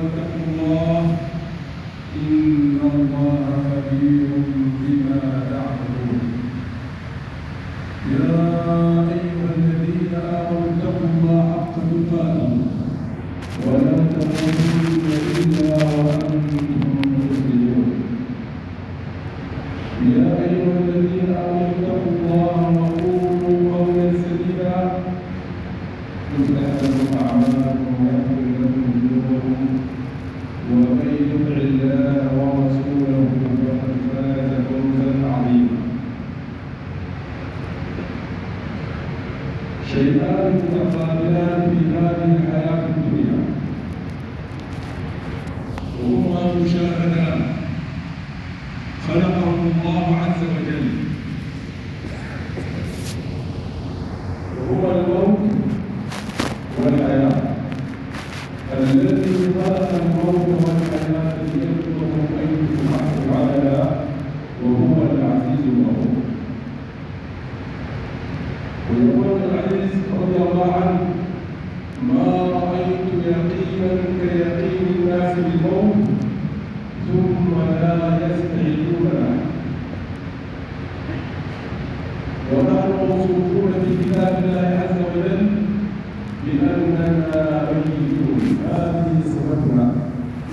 اتقوا الله إن الله خبير بما تعملون. يا أيها الذين آمنوا اتقوا الله حق تقاته ولا تموتن إلا وأنتم مسلمون. يا أيها الذين آمنوا اتقوا الله وقولوا قولا سديدا يصلح لكم أعمالكم ويغفر لكم ذنوبكم ومن يطع الله ورسوله فقد فاز فوزا عظيما. شيئان متقابلان في هذه الحياة الدنيا وهما مشاهدان خلقهم الله عز وجل، وهو الموت والحياة. الذي خلق الموت والحياة ليبلوكم أيكم أحسن عملا وهو العزيز الغفور. ويقول العزيز رضي الله عنه: ما رأيت يقينا كيقين الناس بالموت ثم لا يستعدون له. ونحن موصوفون في كتاب الله عز وجل بأننا ميتون، هذه صفتنا: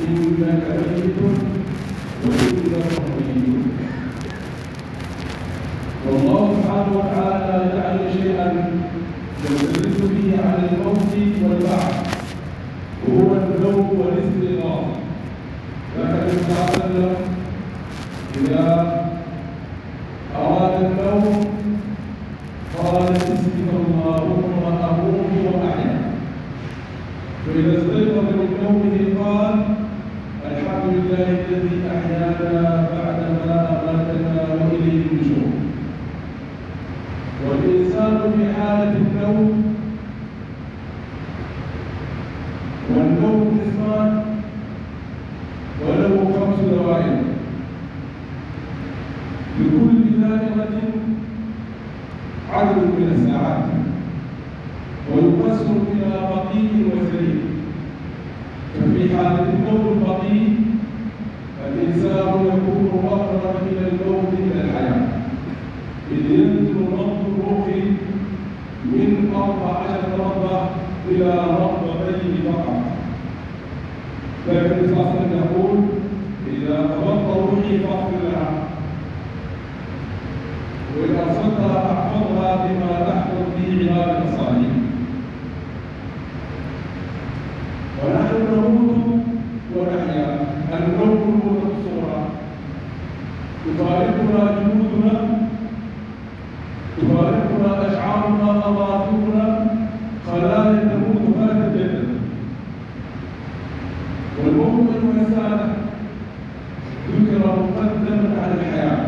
إنك ميت وإنهم ميتون. والله سبحانه وتعالى لا يجعل شيئا يدل به على الموت والبعث، وهو النوم والاستيقاظ. لكن النبي صلى الله عليه وسلم إذا أراد النوم قال: بسمك اللهم أموت وأحيا. فإذا استيقظ من نومه قال: الحمد لله الذي أحيانا بعدما أماتنا وإليه النشور. والإنسان في حالة النوم، والنوم قسمان وله 5 دوائر، لكل دائرة عدد من الساعات، ويقسم إلى بطيء وسريع. ففي حالة النوم البطيء الإنسان يكون أقرب إلى الموت من الحياة، إذ ينزل نبض الروح من 14 نبضة إلى نبضتين فقط. لكن النبي صلى الله عليه وسلم يقول: إذا قبضت روحي فاغفر لها، وإن أرسلتها فاحفظها بما تحفظ به عبادك الصالحين. ونحن نموت ونحيا. النوم الموت الصغرى، تفارقنا جنودنا، تفارقنا أشعارنا، أظافرنا، خلايا تموت فتتجدد. والموت أيها السادة ذكر مقدما على الحياة،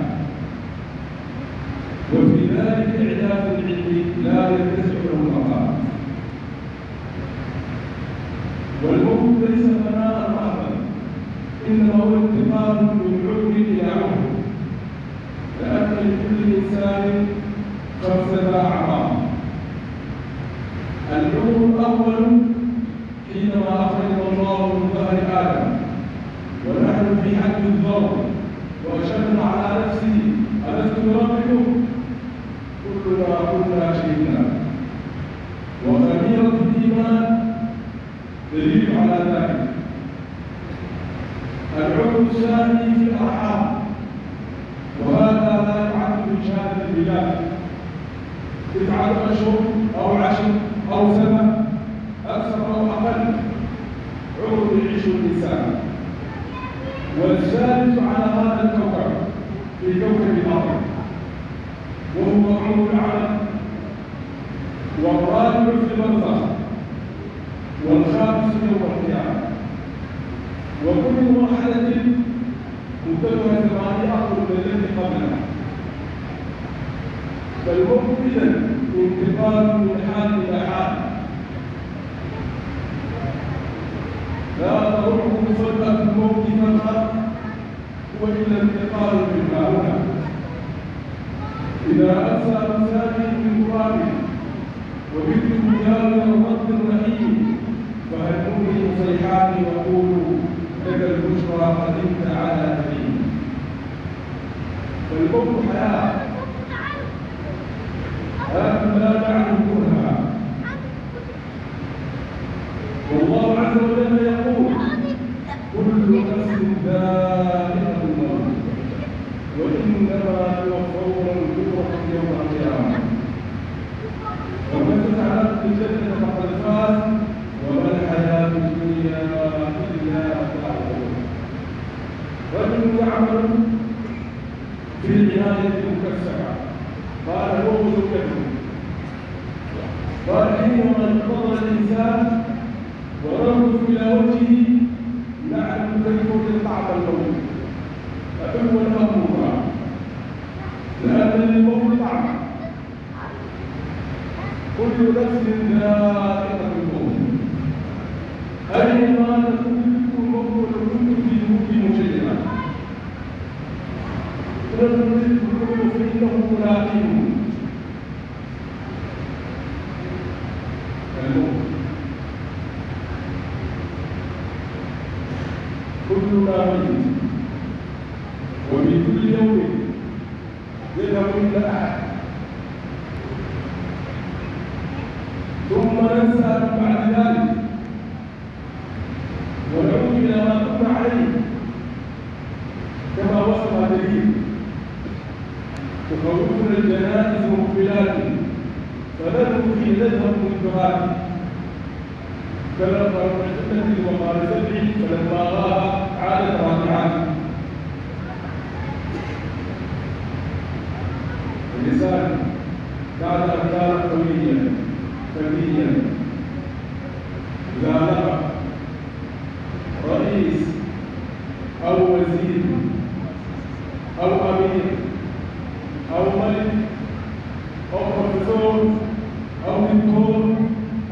وفي ذلك إعجاز العلم لا يتسع له المقام. والموت ليس فناء محضا، إنما هو انتقال من عمر إلى عمر، لأن لكل إنسان 5 أعمار. العمر الأول حينما أخرج الله من ظهر آدم ونحن في حد الذر، وأشرنا على نفسه: ألست بربكم؟ كلنا قلنا شهدنا. وخميرة الإيمان دليل على ذلك. العمر الثاني في الأرحام، وهذا لا يعد من شهادة البلاد، 9 أشهر أو 10 أو سنة، أكثر أو أقل، عمر يعيش الإنسان. والثالث على هذا الكوكب في كوكب الأرض وهو عمر العالم، والرابع في البرزخ، والخامس يوم القيامة. وكل مرحلة مدتها 8 أطول من التي قبلها. فالموت إذن انتقال من حال إلى حال، لا تضره فجأة الموت فقط، هو إلا انتقال من هنا. إذا أتى مساجد من تراب وبنت مجاور الرب الرحيم فهلموني صيحاتي وقولوا لك البشرى قدمت على دليل. فالموت حياة لا نعلم كونها. والله عز وجل يقول كل نفس ذائقة الموت وإنما توفون أجوركم يوم القيامة ومن تعلق الجنة فقد فاز وما الحياة الدنيا إلا متاع الغرور. رجل يعمل في العناية المكثفة قال هو زوجته قال حينما انتظر الإنسان وننظر إلى وجهه نعلم كيف طعم الموت فأول أمرها لأن للموت طعم كل نفس ذائقة الموت أينما تكون الموت ولو في جنوب مشيئة ولم يكن فإنه ملاقيه الموت كلنا ميت وفي كل يوم يذهب إلى أحد ثم ننسى من بعد ذلك ونعود إلى ما كنا عليه كما وصف دليل تخوفنا الجنائز مقبلات فنذهب حين نذهب مدبرات فلما رجعت وقال سبعي فلما غاب عادت راجعات. الإنسان بعد أن كان قويا فتيا إذا لقى رئيس أو وزير أو أمير أو ملك أو بروفيسور أو دكتور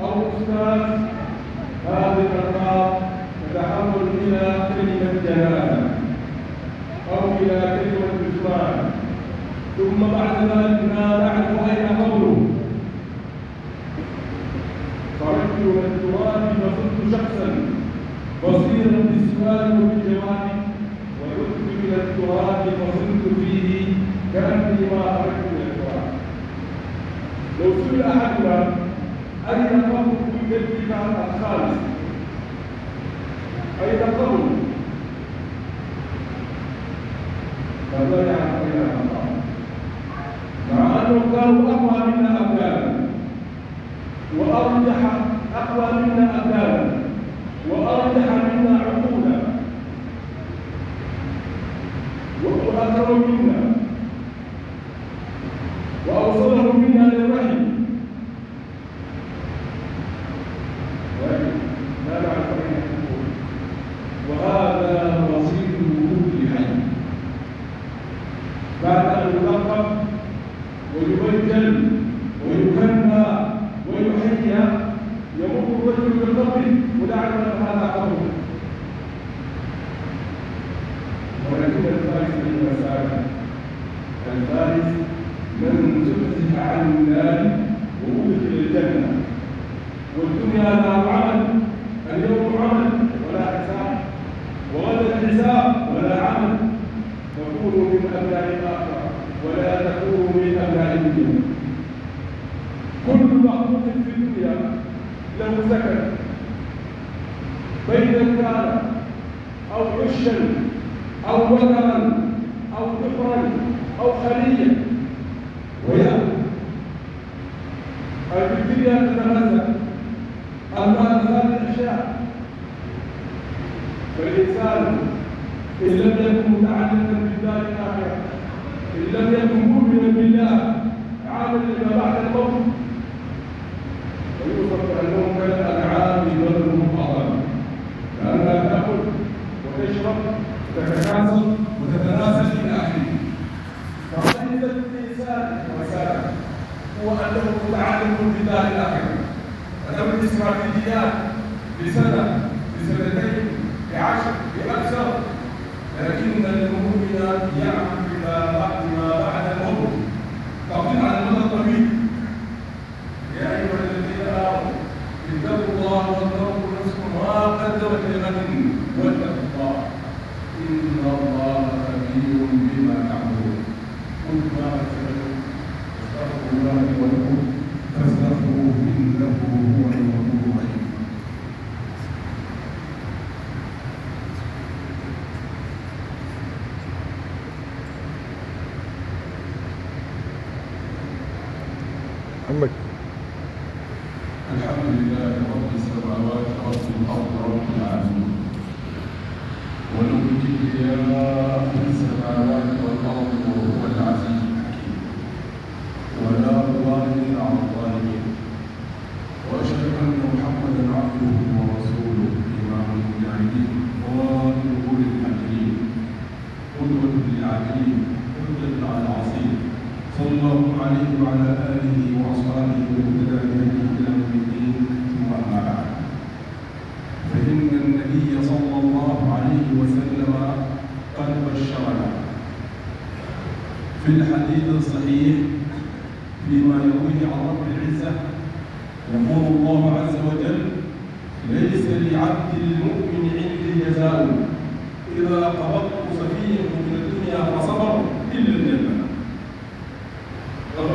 أو أستاذ هذه الألقاب تتحول إلى كلمة جنازة أو إلى كلمة إجمال ثم بعد ذلك لا نعرف أين قبره خرجت من التراب فصرت شخصا بصيرا بالسؤال وبالجواب وعدت إلى التراب فصرت فيه كأني ما خرجت من التراب. لو سئل أحدنا أين قبر جدك الخالص أين قبر فلا يعرف أين قبر مع أنهم كانوا أقوى منا أبدانا وأرجح أقوى منا أبدانا وأرجح منا عقولا وأكرم منا وأوصله منا للرحم ولكن لا نعرف أين يكون وهذا مصير كل حي بعد أن يلقب ويبجل ويكنى ويحيى يمر الرجل بالقبر ولا يعلم ان هذا قبر ولكن الفارس من المساكن الفارس من زحزح عن النار وادخل الجنه والدنيا لا عمل اليوم عمل ولا حساب وغدا الحساب ولا عمل تكونوا من ابناء الاخره ولا تكونوا من ابناء الدنيا. كل مخلوق في الدنيا له سكن بين كان او عشا او وترا او ذكرا او خليا ويأكل. الدنيا تتغذى المال هذه الاشياء فالانسان ان لم يكن متعلقا بالدار الاخره ان لم يكن مؤمنا بالله عامل لما بعد الموت ويوصف انهم كالانعام بل هم اضل لانها تاكل وتشرب وتتكاثر وتتناسل الى اخره. ففائده الانسان وسائل هو انه متعلق بالدار الاخره فله الاستراتيجيات بسنه بسنتين بعشر باكثر لكن المؤمن يعمل بما بعد الموت تقدير على المدى الطويل. يا ايها الذين امنوا اتقوا الله وانظروا نفس واتقوا الله إن الله خبير بما تعملون. قل ما أسألكم أستغفر الله لي ولكم فاستغفروه إنه هو الغفور الرحيم. محمد. الحمد لله رب السماوات رب الأرض رب العالمين، وله الكبرياء في السماوات والأرض وهو العزيز الحكيم، ولا ظالم على الظالمين، وأشهد أن محمدا عبده ورسوله إمام المجاهدين قائد أولي الحاكمين قدوة للعاقلين حجة على العصير، صلى الله عليه وعلى آله وأصحابه واهتدى بهديه إلى يوم الدين. ثم أما بعد، فإن النبي صلى الله عليه وسلم قد بشرنا في الحديث الصحيح فيما يرويه عن رب العزة، يقول الله عز وجل: ليس لعبد المؤمن عندي جزاء إذا قبضت سفيه من الدنيا فصبر إلا الجنة.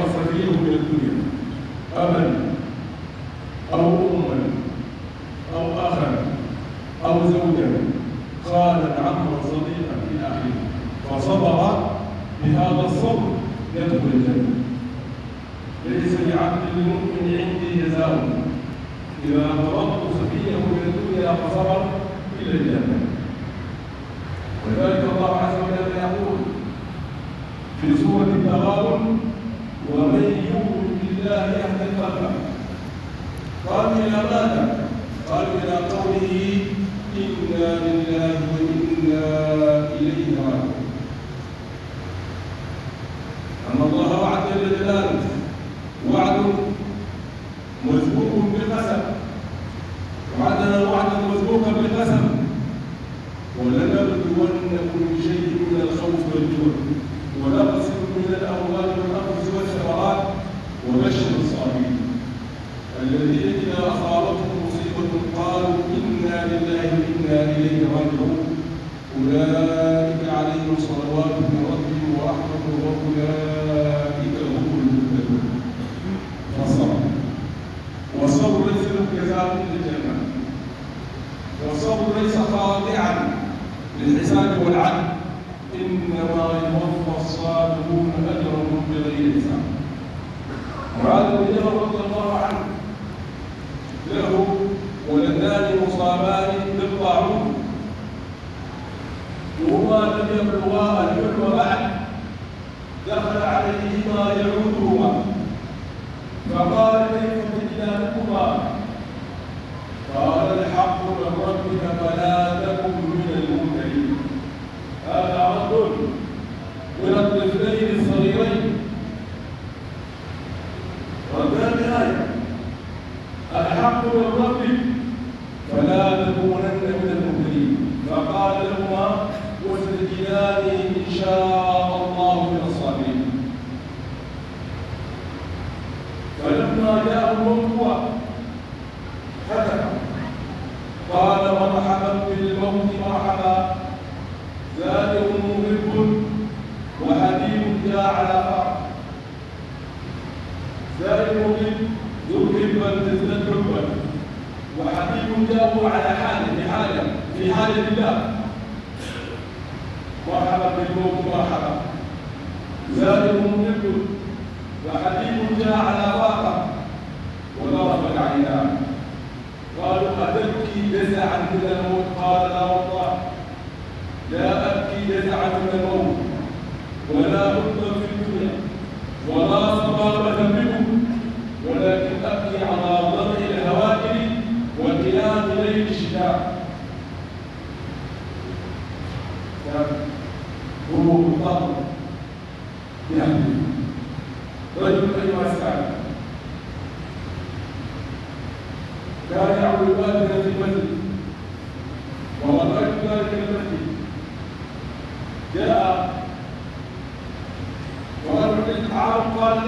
سفيه من الدنيا أبا أو أما أو أخا أو زوجا خالا عما صديقا إلى آخره، فصبر بهذا الصبر يدخل الجنة. ليس لعبد المؤمن عندي جزاء إذا قبضت سفيه من الدنيا فصبر إلى الجنة. ولذلك الله عز وجل يقول في سورة التغابن: ومن يؤمن بالله يهد قلبه. قالوا إلى ماذا؟ قالوا إلى قوله: إنا لله وإنا إليه راجعون. أن الله وعد جل جلاله وعد مسبوق بقسم، وعدنا وعدا مسبوقا بقسم: ولنبلونكم بشيء من الخوف والجوع ونقص من الأموال والأنفس والثمرات وبشر الصابرين الذين إذا أصابتهم مصيبة قالوا إنا لله وإنا إليه راجعون أولئك عليهم صلوات من ربهم ورحمة وأولئك هم المهتدون. والصبر ليس له جزاء إلا الجنة، والصبر ليس خاضعا للحساب والعدل، إنما يوفى الصابرون أجرهم بغير حساب. معاذ بن جبل رضي الله عنه له ولدان مصابان بالطاعون، وهما لم يبلغا الحلم بعد، دخل عليهما يعودهما فقال: كيف تجدانكما؟ قال: الحق من ربك فلا تكن من الممتلين. هذا رد من الطفلين الصغيرين، ردان بآية: الحق من ربك فلا تكونن من الممتلين. فقال لهما: وستجداني إن شاء الله من الصابرين. فلما جاء الموت فتح قال: مرحبا بالموت مرحبا، زائر مغب وحبيب جاء على فرح. زائر مغب ذو حبا تزداد حبا، وحبيب جاء على حاله في حاله الله. مرحبا بالموت مرحبا، زائر مغب وحبيب جاء على فاقه وضرب عيناه. قالوا: أتبكي جزعا من الموت؟ قال: لا والله، لا أبكي جزعا من الموت ولا حزنا في الدنيا ولا صبابة بكم، ولكن أبكي على ضرع الهواتف وكلام ليل الشتاء. هو مضطر يعني رجل أيها السادة كان يعبد والدنا في المسجد، ووضعت ذلك المسجد جاء وقال: قال